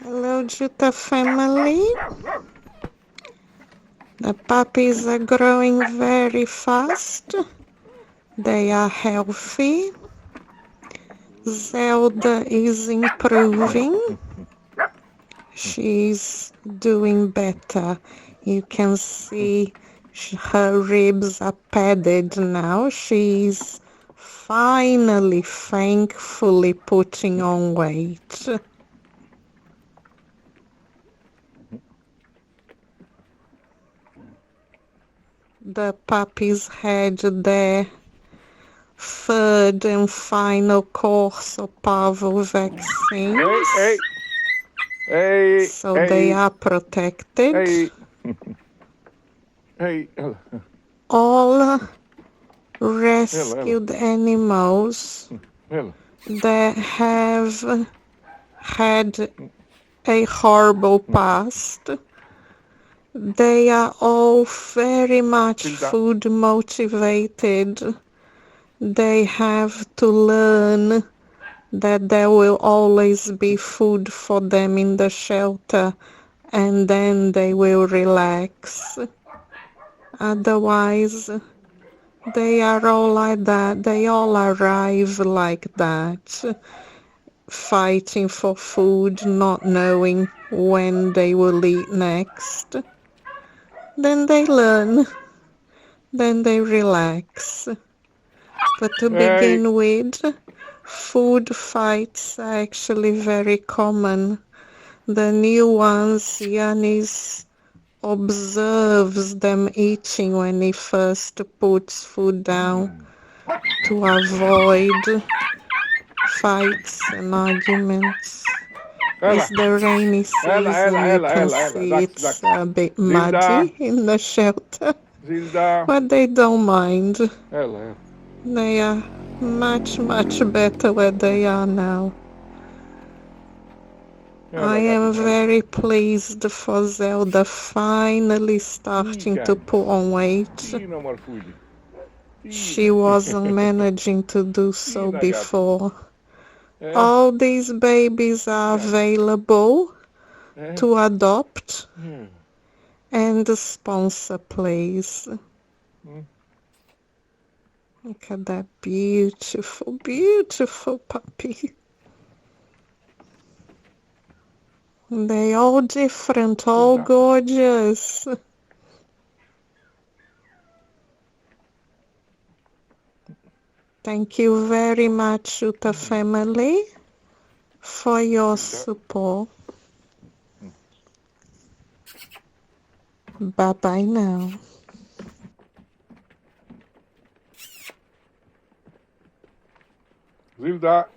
Hello, Jutta family. The puppies are growing very fast. They are healthy. Zelda is improving. She's doing better. You can see her ribs are padded now. She's finally, thankfully putting on weight. The puppies had their third and final course of parvo vaccines. So they are protected. All rescued animals that have had a horrible past, they are all very much food motivated. They have to learn that there will always be food for them in the shelter, and then they will relax. Otherwise, they are all like that. They all arrive like that, fighting for food, not knowing when they will eat next. Then they learn. Then they relax. But to begin with, food fights are actually very common. The new ones, IOANNIS observes them eating when he first puts food down to avoid fights and arguments. It's the rainy season, you can see it's a bit muddy in the shelter, but they don't mind. They are much, much better where they are now. I am very pleased for Zelda finally starting to put on weight. She wasn't managing to do so before. All these babies are available to adopt and sponsor, please. Look at that beautiful, beautiful puppy. They all different, all gorgeous. Thank you very much, Jutta family, for your support. Bye-bye now. Zilda.